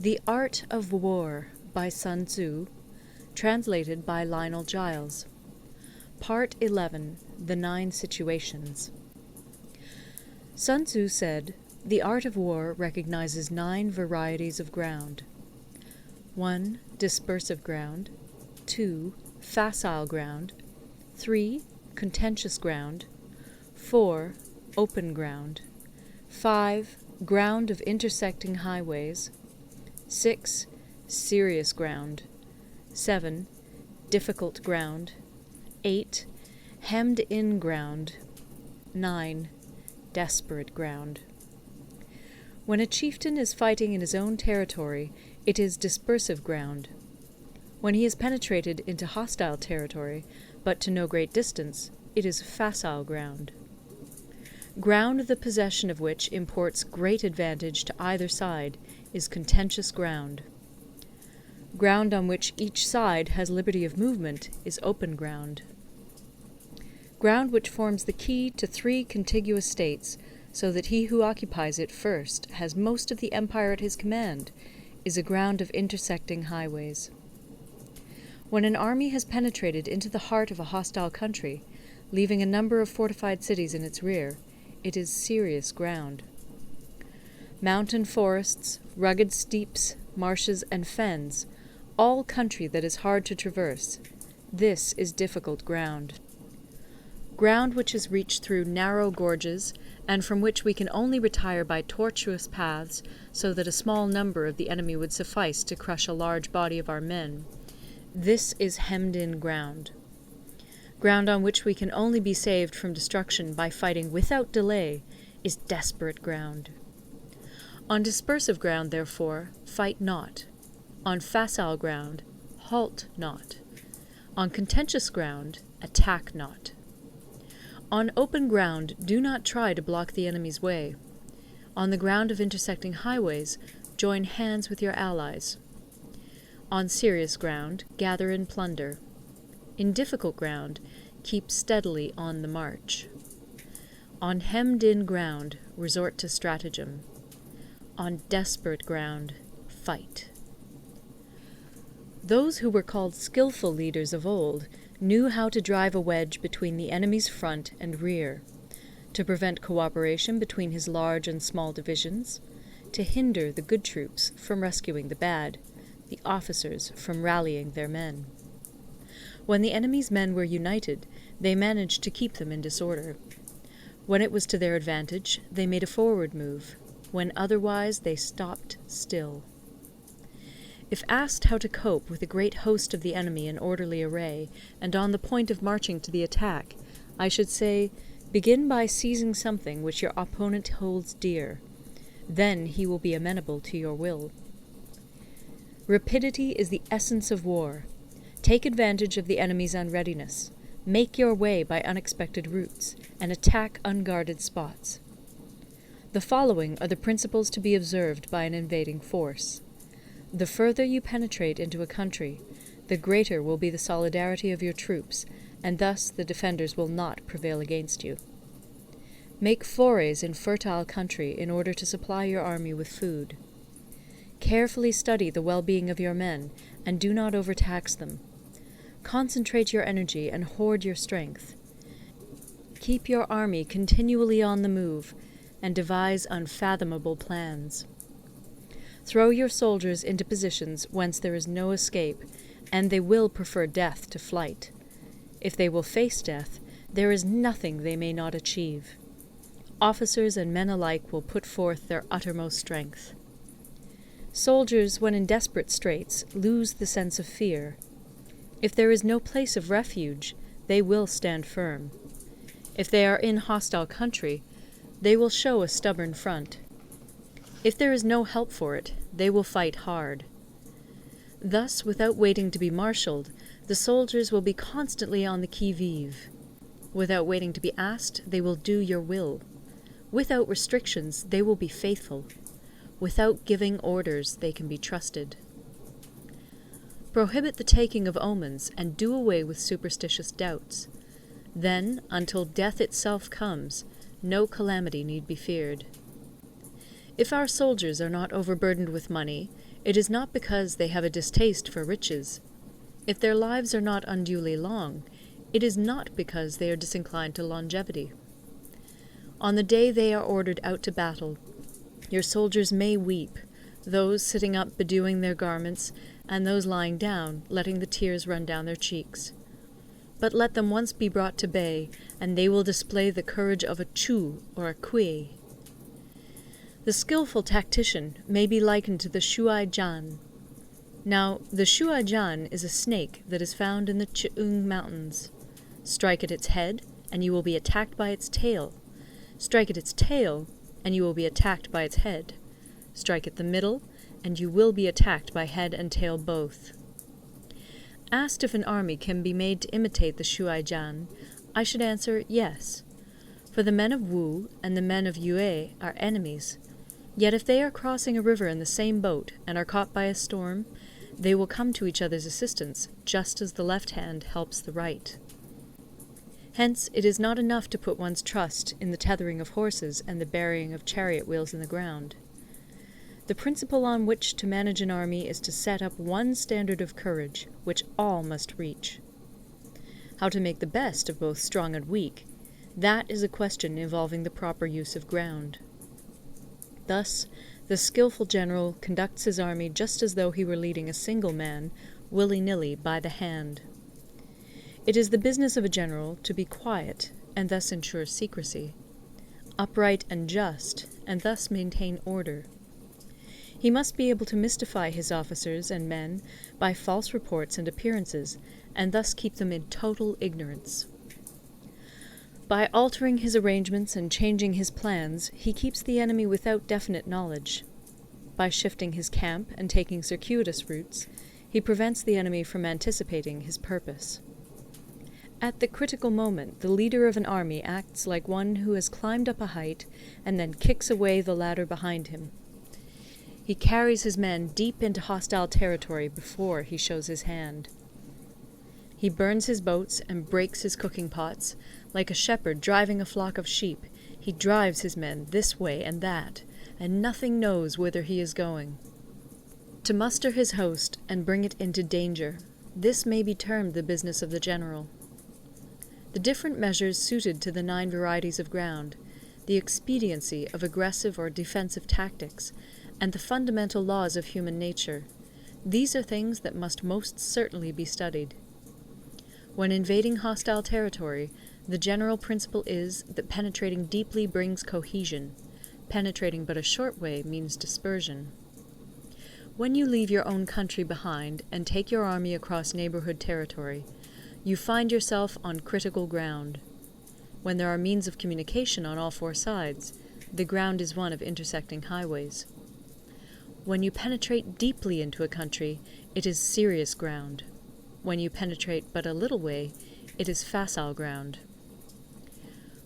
The Art of War by Sun Tzu, translated by Lionel Giles. Part 11. The 9 Situations. Sun Tzu said, "The art of war recognizes 9 varieties of ground. 1. Dispersive ground. 2. Facile ground. 3. Contentious ground. 4. Open ground. 5. Ground of intersecting highways. 6. Serious ground. 7. Difficult ground. 8. Hemmed-in ground. 9. Desperate ground. When a chieftain is fighting in his own territory, it is dispersive ground. When he has penetrated into hostile territory, but to no great distance, it is facile ground. Ground the possession of which imports great advantage to either side is contentious ground. Ground on which each side has liberty of movement is open ground. Ground which forms the key to 3 contiguous states, so that he who occupies it first has most of the empire at his command, is a ground of intersecting highways. When an army has penetrated into the heart of a hostile country, leaving a number of fortified cities in its rear, it is serious ground. Mountain forests, rugged steeps, marshes, and fens, all country that is hard to traverse, this is difficult ground. Ground which is reached through narrow gorges, and from which we can only retire by tortuous paths, so that a small number of the enemy would suffice to crush a large body of our men, this is hemmed-in ground. Ground on which we can only be saved from destruction by fighting without delay is desperate ground. On dispersive ground, therefore, fight not. On facile ground, halt not. On contentious ground, attack not. On open ground, do not try to block the enemy's way. On the ground of intersecting highways, join hands with your allies. On serious ground, gather in plunder. In difficult ground, keep steadily on the march. On hemmed-in ground, resort to stratagem. On desperate ground, fight. Those who were called skillful leaders of old knew how to drive a wedge between the enemy's front and rear, to prevent cooperation between his large and small divisions, to hinder the good troops from rescuing the bad, the officers from rallying their men. When the enemy's men were united, they managed to keep them in disorder. When it was to their advantage, they made a forward move. When otherwise, they stopped still. If asked how to cope with a great host of the enemy in orderly array, and on the point of marching to the attack, I should say, begin by seizing something which your opponent holds dear. Then he will be amenable to your will. Rapidity is the essence of war. Take advantage of the enemy's unreadiness. Make your way by unexpected routes, and attack unguarded spots. The following are the principles to be observed by an invading force. The further you penetrate into a country, the greater will be the solidarity of your troops, and thus the defenders will not prevail against you. Make forays in fertile country in order to supply your army with food. Carefully study the well-being of your men, and do not overtax them. Concentrate your energy and hoard your strength. Keep your army continually on the move, and devise unfathomable plans. Throw your soldiers into positions whence there is no escape, and they will prefer death to flight. If they will face death, there is nothing they may not achieve. Officers and men alike will put forth their uttermost strength. Soldiers, when in desperate straits, lose the sense of fear. If there is no place of refuge, they will stand firm. If they are in hostile country, they will show a stubborn front. If there is no help for it, they will fight hard. Thus, without waiting to be marshalled, the soldiers will be constantly on the qui-vive. Without waiting to be asked, they will do your will. Without restrictions, they will be faithful. Without giving orders, they can be trusted. Prohibit the taking of omens, and do away with superstitious doubts. Then, until death itself comes, no calamity need be feared. If our soldiers are not overburdened with money, it is not because they have a distaste for riches. If their lives are not unduly long, it is not because they are disinclined to longevity. On the day they are ordered out to battle, your soldiers may weep, those sitting up bedewing their garments, and those lying down, letting the tears run down their cheeks. But let them once be brought to bay, and they will display the courage of a Chu or a Kui. The skilful tactician may be likened to the Shuai Jan. Now, the Shuai Jan is a snake that is found in the Ch'ung Mountains. Strike at its head, and you will be attacked by its tail. Strike at its tail, and you will be attacked by its head. Strike at the middle, and you will be attacked by head and tail both. Asked if an army can be made to imitate the Shuai Jan, I should answer yes. For the men of Wu and the men of Yue are enemies. Yet if they are crossing a river in the same boat and are caught by a storm, they will come to each other's assistance, just as the left hand helps the right. Hence, it is not enough to put one's trust in the tethering of horses and the burying of chariot wheels in the ground. The principle on which to manage an army is to set up one standard of courage, which all must reach. How to make the best of both strong and weak, that is a question involving the proper use of ground. Thus, the skilful general conducts his army just as though he were leading a single man, willy-nilly, by the hand. It is the business of a general to be quiet, and thus ensure secrecy, upright and just, and thus maintain order. He must be able to mystify his officers and men by false reports and appearances, and thus keep them in total ignorance. By altering his arrangements and changing his plans, he keeps the enemy without definite knowledge. By shifting his camp and taking circuitous routes, he prevents the enemy from anticipating his purpose. At the critical moment, the leader of an army acts like one who has climbed up a height and then kicks away the ladder behind him. He carries his men deep into hostile territory before he shows his hand. He burns his boats and breaks his cooking pots. Like a shepherd driving a flock of sheep, he drives his men this way and that, and nothing knows whither he is going. To muster his host and bring it into danger, this may be termed the business of the general. The different measures suited to the 9 varieties of ground, the expediency of aggressive or defensive tactics, and the fundamental laws of human nature, these are things that must most certainly be studied. When invading hostile territory, the general principle is that penetrating deeply brings cohesion. Penetrating but a short way means dispersion. When you leave your own country behind and take your army across neighborhood territory, you find yourself on critical ground. When there are means of communication on all 4 sides, the ground is one of intersecting highways. When you penetrate deeply into a country, it is serious ground. When you penetrate but a little way, it is facile ground.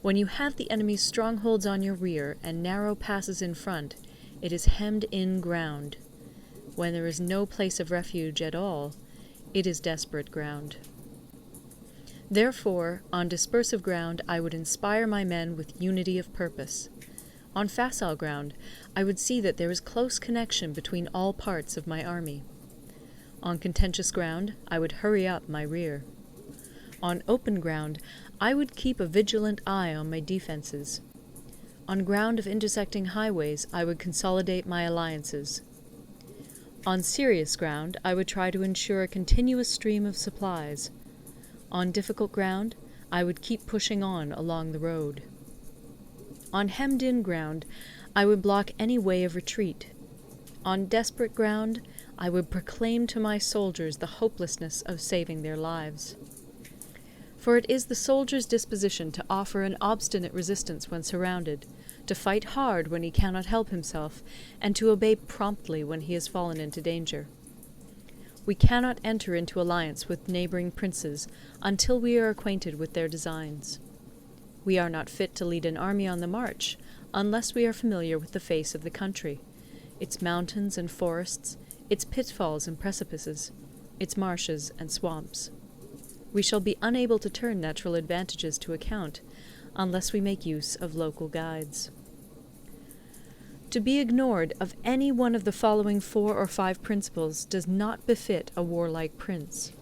When you have the enemy's strongholds on your rear and narrow passes in front, it is hemmed-in ground. When there is no place of refuge at all, it is desperate ground. Therefore, on dispersive ground, I would inspire my men with unity of purpose. On facile ground, I would see that there is close connection between all parts of my army. On contentious ground, I would hurry up my rear. On open ground, I would keep a vigilant eye on my defences. On ground of intersecting highways, I would consolidate my alliances. On serious ground, I would try to ensure a continuous stream of supplies. On difficult ground, I would keep pushing on along the road. On hemmed-in ground, I would block any way of retreat. On desperate ground, I would proclaim to my soldiers the hopelessness of saving their lives. For it is the soldier's disposition to offer an obstinate resistance when surrounded, to fight hard when he cannot help himself, and to obey promptly when he has fallen into danger. We cannot enter into alliance with neighbouring princes until we are acquainted with their designs. We are not fit to lead an army on the march unless we are familiar with the face of the country, its mountains and forests, its pitfalls and precipices, its marshes and swamps. We shall be unable to turn natural advantages to account unless we make use of local guides. To be ignored of any one of the following 4 or 5 principles does not befit a warlike prince.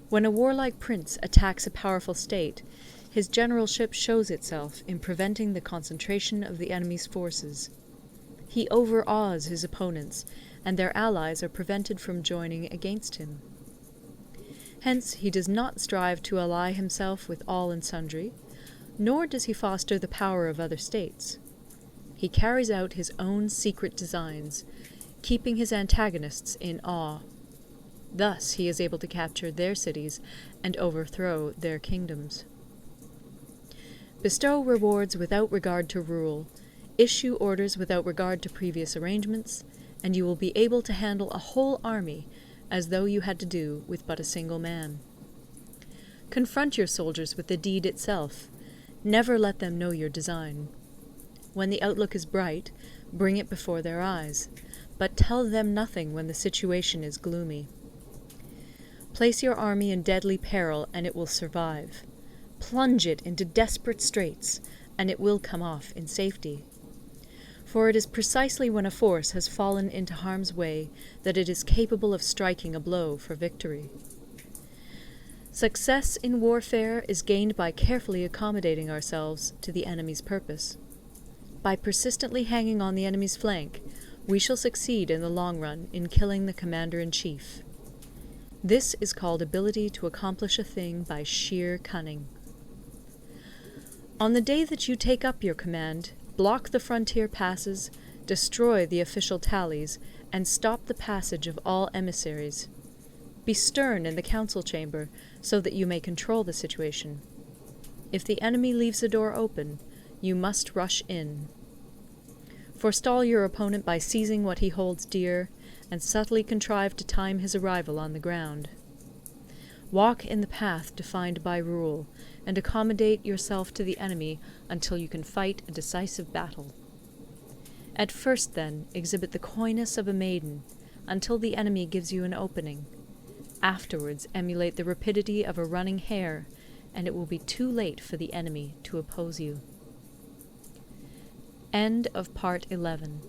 When a warlike prince attacks a powerful state, his generalship shows itself in preventing the concentration of the enemy's forces. He overawes his opponents, and their allies are prevented from joining against him. Hence he does not strive to ally himself with all and sundry, nor does he foster the power of other states. He carries out his own secret designs, keeping his antagonists in awe. Thus he is able to capture their cities and overthrow their kingdoms. Bestow rewards without regard to rule, issue orders without regard to previous arrangements, and you will be able to handle a whole army as though you had to do with but a single man. Confront your soldiers with the deed itself. Never let them know your design. When the outlook is bright, bring it before their eyes, but tell them nothing when the situation is gloomy. Place your army in deadly peril, and it will survive. Plunge it into desperate straits, and it will come off in safety. For it is precisely when a force has fallen into harm's way that it is capable of striking a blow for victory. Success in warfare is gained by carefully accommodating ourselves to the enemy's purpose. By persistently hanging on the enemy's flank, we shall succeed in the long run in killing the commander-in-chief. This is called ability to accomplish a thing by sheer cunning. On the day that you take up your command, block the frontier passes, destroy the official tallies, and stop the passage of all emissaries. Be stern in the council chamber so that you may control the situation. If the enemy leaves the door open, you must rush in. Forestall your opponent by seizing what he holds dear, and subtly contrive to time his arrival on the ground. Walk in the path defined by rule, and accommodate yourself to the enemy until you can fight a decisive battle. At first, then, exhibit the coyness of a maiden, until the enemy gives you an opening. Afterwards, emulate the rapidity of a running hare, and it will be too late for the enemy to oppose you. End of Part 11.